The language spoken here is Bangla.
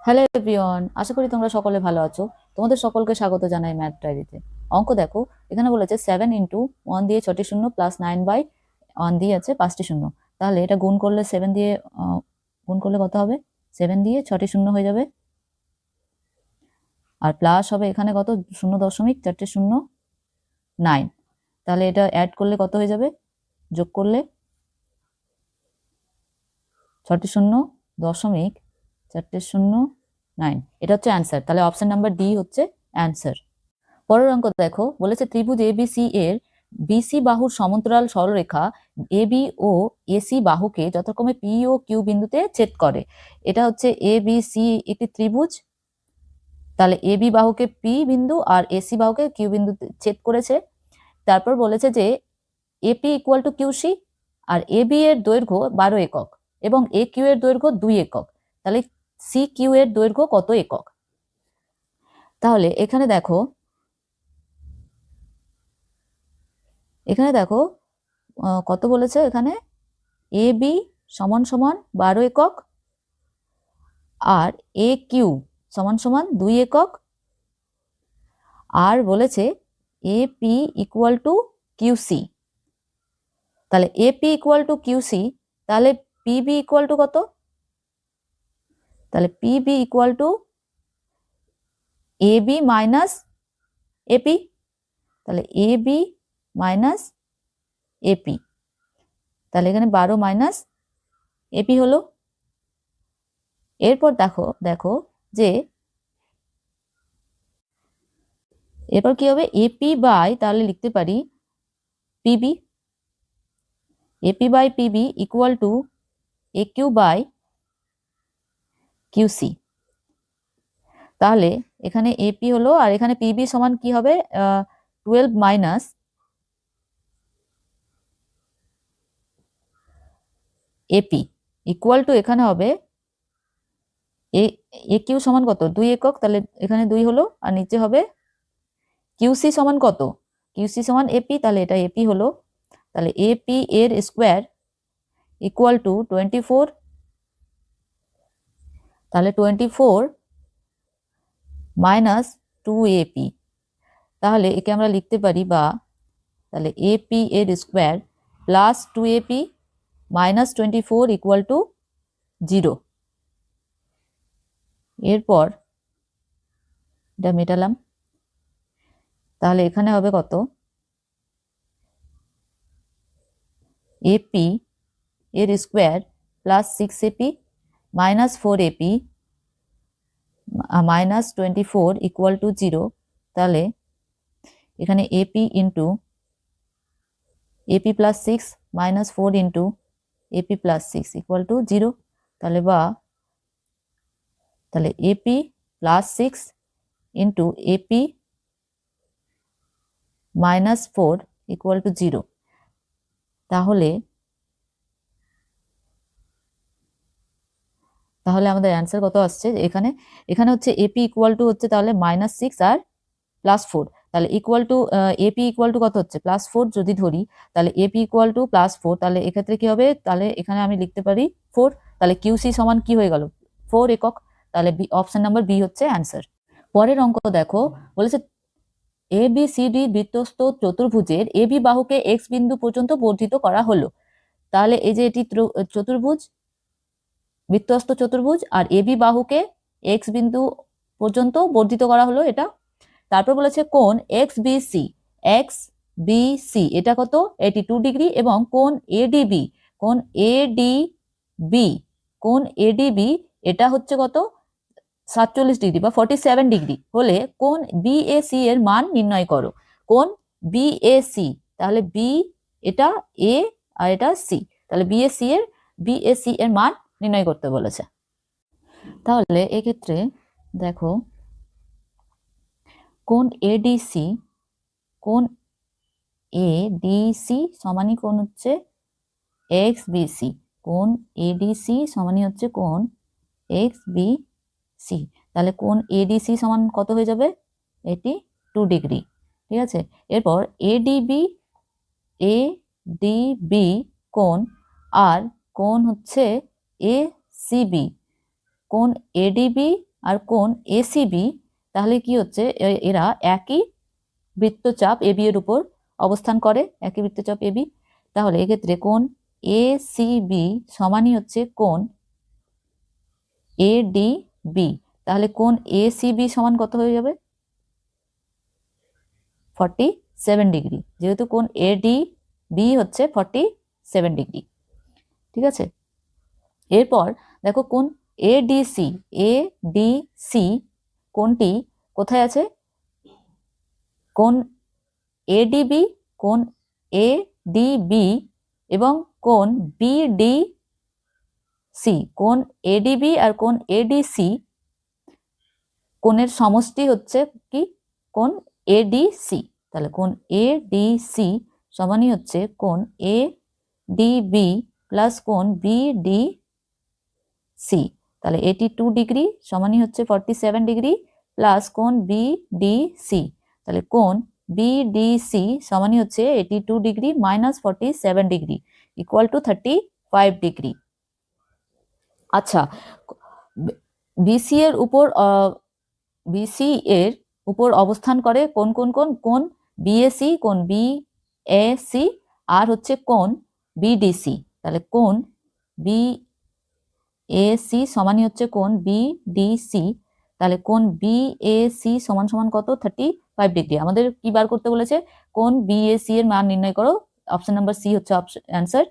হ্যালো এভরিওয়ান, আশা করি তোমরা সকলে ভালো আছো। তোমাদের সকলকে স্বাগত জানাই ম্যাথ ডায়েরিতে। অঙ্ক দেখো, এখানে বলেছে 7 × 1 দিয়ে 6টি শূন্য প্লাস 9/1 দিয়ে আছে 5টি শূন্য। তাহলে এটা গুণ করলে 7 দিয়ে গুণ করলে কত হবে? 7 দিয়ে 6টি শূন্য হয়ে যাবে, আর প্লাস হবে এখানে কত? 0.409। তাহলে এটা অ্যাড করলে কত হয়ে যাবে? যোগ করলে 6টি শূন্য 0.409, এটা হচ্ছে অ্যান্সার। তাহলে অপশন নাম্বার ডি হচ্ছে অ্যান্সার। পরের অঙ্ক দেখো, বলেছে ত্রিভুজ এবিসি এর বিসি বাহুর সমান্তরাল সরলরেখা এবি ও এসি বাহুকে যথাক্রমে পি ও কিউ বিন্দুতে ছেদ করে। এটা হচ্ছে এবিসি একটি ত্রিভুজ, তাহলে এবি বাহুকে পি বিন্দু আর এসি বাহুকে কিউ বিন্দুতে ছেদ করেছে। তারপর বলেছে যে এপি ইকুয়াল টু কিউসি, আর এবি এর দৈর্ঘ্য 12 একক এবং এ কিউ এর দৈর্ঘ্য 2 একক। তাহলে সি কিউ এর দৈর্ঘ্য কত একক? তাহলে এখানে দেখো কত বলেছে এখানে? এ বি সমান সমান 12 একক আর এ কিউ সমান সমান 2 একক, আর বলেছে A P equal to QC. তাহলে A P equal to QC, তাহলে পিবি ইকুয়াল টু কত? তাহলে PB equal to A B minus AP. তাহলে এ বি মাইনাস এপি, তাহলে এখানে 12 মাইনাস এপি হলো। এরপর দেখো দেখো যে এরপর কি হবে? এপি বাই, তাহলে লিখতে পারি PB, AP by PB equal to A Q by QC. তাহলে এখানে এপি হলো, আর এখানে পিবি সমান কি হবে? 12 মাইনাস এপি ইকুয়াল টু এখানে হবে এ কিউ সমান কত? 2 একক, তাহলে এখানে 2 হলো, আর নিচে হবে কিউসি সমান কত? কিউসি সমান এপি, তাহলে এটা এপি হলো। তাহলে এপি এর স্কোয়ার ইকুয়াল টু 24, তাহলে 24 মাইনাস 2 এপি। তাহলে একে আমরা লিখতে পারি, বা তাহলে এপি এর square plus 2 AP minus 24 equal to 0। এরপর এটা মেটালাম, তাহলে এখানে হবে কত? এপি এর square plus 6 AP minus 4 AP minus 24 equal to 0। তাহলে এখানে AP into AP plus 6 minus 4 into AP plus 6 equal to 0। তাহলে AP plus 6 into AP minus 4 equal to 0। তাহলে আমাদের অ্যান্সার কত আসছে? এখানে এখানে হচ্ছে এপি ইকুয়াল টু হচ্ছে তাহলে -6 আর +4, তাহলে equal to AP equal to কত হচ্ছে? +4 যদি ধরি, তাহলে এপি ইকুয়াল টু +4, তাহলে এক্ষেত্রে কি হবে? তাহলে এখানে আমি লিখতে পারি 4, তাহলে কিউসি সমান কি হয়ে গেল? 4 একক। তাহলে অপশন নাম্বার বি হচ্ছে অ্যান্সার। পরের অঙ্ক দেখো, বলেছে এ বি সি ডি বৃত্তস্থ চতুর্ভুজের এ বি বাহুকে এক্স বিন্দু পর্যন্ত বর্ধিত করা হলো। তাহলে এই যে এটি চতুর্ভুজ, বৃত্তস্থ চতুর্ভুজ, আর এ বি বাহুকে এক্স বিন্দু পর্যন্ত বর্ধিত করা হলো এটা। তারপর বলেছে কোণ এক্স বি সি এটা কত? 82 ডিগ্রি, এবং কোণ এডিবি কোণ এডিবি এটা হচ্ছে কত? 47 ডিগ্রি বা 47 ডিগ্রি হলে কোণ বিএসি এর মান নির্ণয় করো। কোণ বিএসি, তাহলে বি এটা এ আর এটা সি, তাহলে বিএসি এর মান নির্ণয় করতে বলেছে। তাহলে এক্ষেত্রে দেখো কোণ এডিসি সমানই কোণ হচ্ছে এক্স বিসি, কোণ এডিসি সমানই হচ্ছে কোণ এক্স বিসি। তাহলে কোণ এডিসি সমান কত হয়ে যাবে? এটি 2 ডিগ্রি, ঠিক আছে। এরপর এডিবি কোণ, আর কোণ হচ্ছে এসিবি, কোণ এডিবি আর কোণ এসিবি, তাহলে কি হচ্ছে এরা একই বৃত্তচাপ এবি এর উপর অবস্থান করে, একই বৃত্তচাপ এবি। তাহলে এক্ষেত্রে কোণ এসিবি সমানই হচ্ছে কোণ এডিবি। তাহলে কোণ এসিবি সমান কত হয়ে যাবে? 47 ডিগ্রি, যেহেতু কোণ এডিবি হচ্ছে 47 ডিগ্রি। ঠিক আছে, এরপর দেখো কোণ এডিসি, এডিসি কোণটি কোথায় আছে? কোণ এডিবি, কোণ এডিবি এবং কোণ বিডিসি। কোণ এডিবি আর কোণ এডিসি কোণের সমষ্টি হচ্ছে কি? কোণ এডিসি। তাহলে কোণ এডিসি সমানই হচ্ছে কোণ এডিবি প্লাস কোণ বিডিসি। তাহলে 82 ডিগ্রি সমানই হচ্ছে 47 ডিগ্রি প্লাস কোণ বিডিসি। তাহলে কোণ বিডিসি সমানই হচ্ছে 82 degree minus 47 degree equal to 35 degree. আচ্ছা, বিসি এর উপর বিসি এর উপর অবস্থান করে কোন কোন কোন? কোণ বিএসি, কোণ বিএসি আর হচ্ছে কোণ বিডিসি। তাহলে কোণ বিএসি সমানই হচ্ছে কোণ বিডিসি। তাহলে কোণ বিএসি সমান সমান কত? 35 ডিগ্রি। আমাদের কি বার করতে বলেছে? কোণ বিএসি এর মান নির্ণয় করো। অপশন নাম্বার সি হচ্ছে অ্যান্সার।